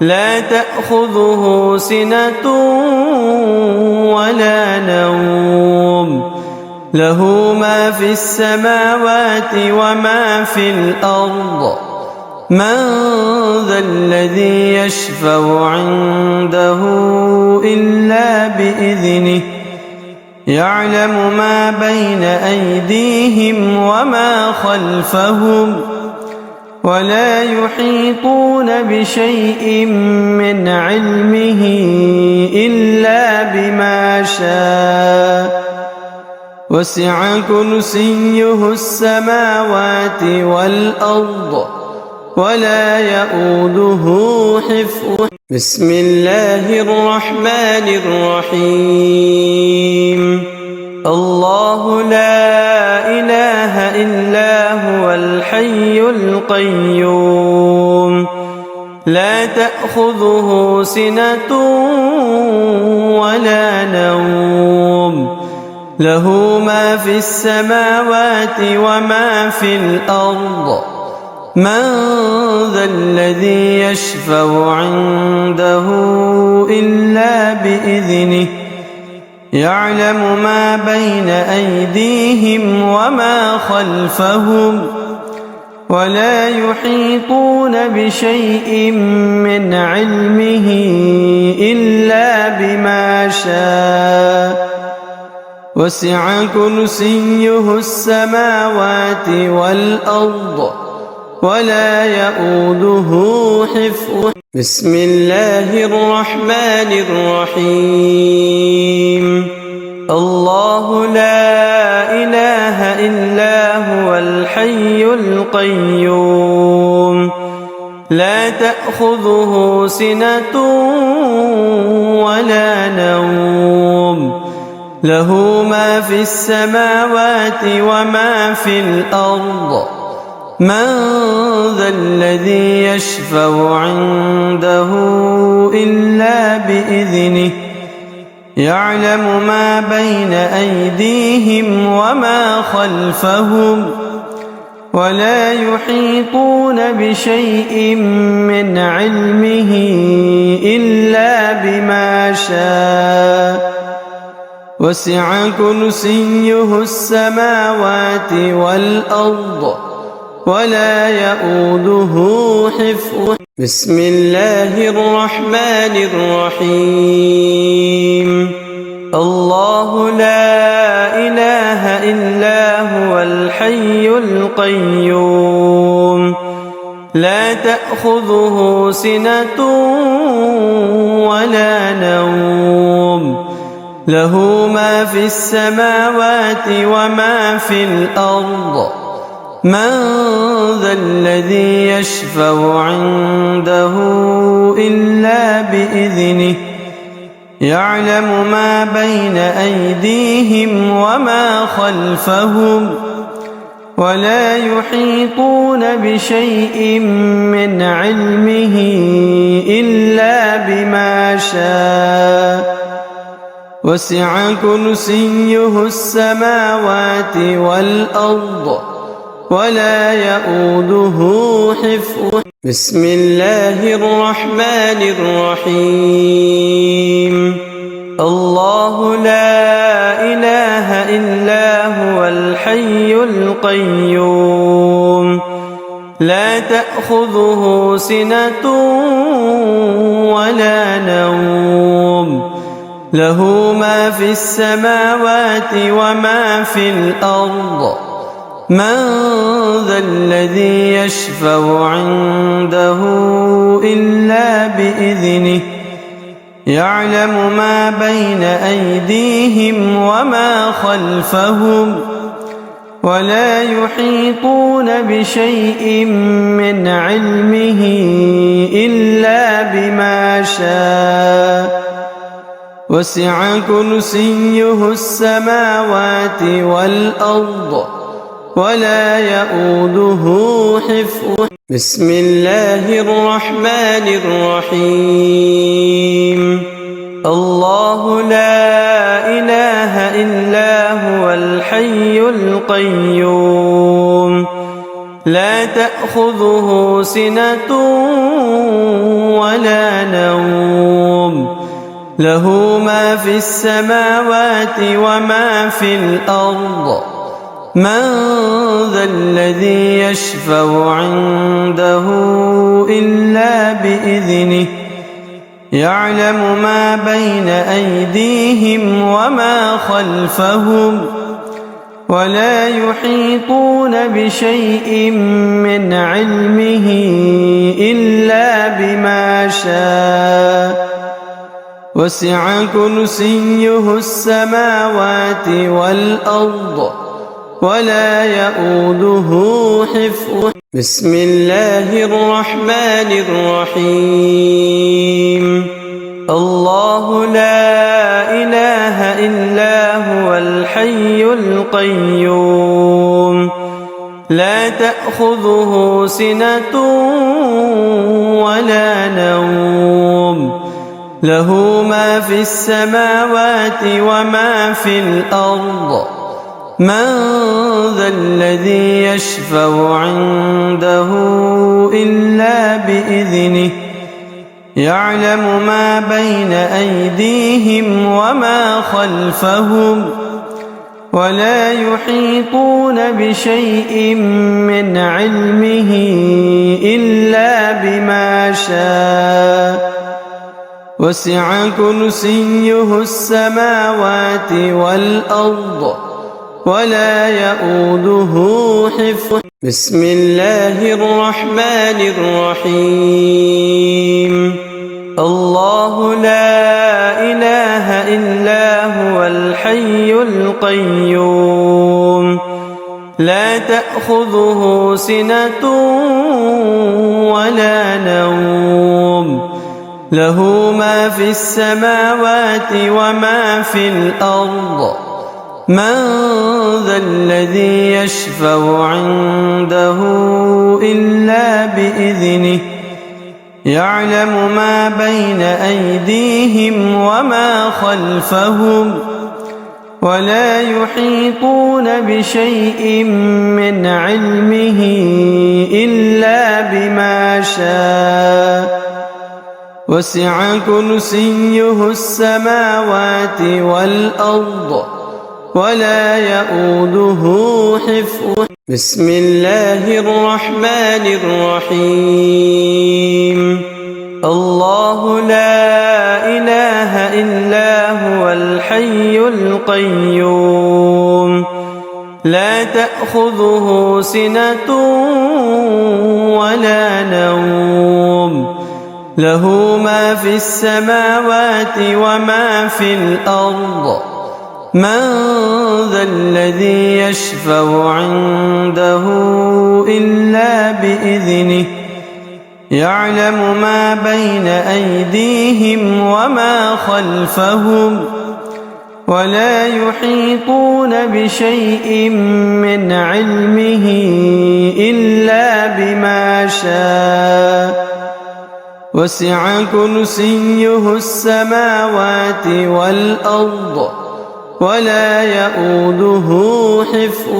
لا تأخذه سنة ولا نوم له ما في السماوات وما في الأرض من ذا الذي يشفع عنده إلا بإذنه يعلم ما بين أيديهم وما خلفهم ولا يحيطون بشيء من علمه إلا بما شاء وسع كرسيه السماوات والأرض ولا يؤوده حفظهما. بسم الله الرحمن الرحيم. الله لا إله إلا هو الحي القيوم لا تأخذه سنة ولا نوم له ما في السماوات وما في الأرض من ذا الذي يشفع عنده إلا بإذنه يعلم ما بين أيديهم وما خلفهم ولا يحيطون بشيء من علمه إلا بما شاء وسع كرسيه السماوات والأرض ولا يؤوده حفظهما. بسم الله الرحمن الرحيم. الله لا إله إلا هو الحي القيوم لا تأخذه سنة ولا نوم له ما في السماوات وما في الأرض من ذا الذي يشفع عنده إلا بإذنه يعلم ما بين أيديهم وما خلفهم ولا يحيطون بشيء من علمه إلا بما شاء وسع كرسيه السماوات والأرض ولا يؤوده حفظهما. بسم الله الرحمن الرحيم. الله لا إله إلا هو الحي القيوم لا تأخذه سنة ولا نوم له ما في السماوات وما في الأرض من ذا الذي يشفع عنده إلا بإذنه يعلم ما بين أيديهم وما خلفهم ولا يحيطون بشيء من علمه إلا بما شاء وسع كرسيه السماوات والأرض ولا يؤوده حفظهما. بسم الله الرحمن الرحيم. الله لا إله إلا هو الحي القيوم لا تأخذه سنة ولا نوم له ما في السماوات وما في الأرض من ذا الذي يشفع عنده إلا بإذنه يعلم ما بين أيديهم وما خلفهم ولا يحيطون بشيء من علمه إلا بما شاء وسع كرسيه السماوات والأرض ولا يؤوده حفظهما. بسم الله الرحمن الرحيم. الله لا إله إلا هو الحي القيوم لا تأخذه سنة ولا نوم له ما في السماوات وما في الأرض من ذا الذي يشفع عنده إلا بإذنه يعلم ما بين أيديهم وما خلفهم ولا يحيطون بشيء من علمه إلا بما شاء وسع كرسيه السماوات والأرض ولا يؤوده حفظهما. بسم الله الرحمن الرحيم. الله لا إله إلا هو الحي القيوم لا تأخذه سنة ولا نوم له ما في السماوات وما في الأرض من ذا الذي يشفع عنده إلا بإذنه يعلم ما بين أيديهم وما خلفهم ولا يحيطون بشيء من علمه إلا بما شاء وسع كرسيه السماوات والأرض ولا يؤوده حفظهما بسم الله الرحمن الرحيم الله لا إله إلا هو الحي القيوم لا تأخذه سنة ولا نوم له ما في السماوات وما في الأرض من ذا الذي يشفع عنده إلا بإذنه يعلم ما بين أيديهم وما خلفهم ولا يحيطون بشيء من علمه إلا بما شاء وسع كرسيه السماوات والأرض ولا يؤوده حفظهما بسم الله الرحمن الرحيم الله لا إله إلا هو الحي القيوم لا تأخذه سنة ولا نوم له ما في السماوات وما في الأرض من ذا الذي يشفع عنده إلا بإذنه يعلم ما بين أيديهم وما خلفهم ولا يحيطون بشيء من علمه إلا بما شاء وسع كرسيه السماوات والأرض ولا يؤوده حفظهما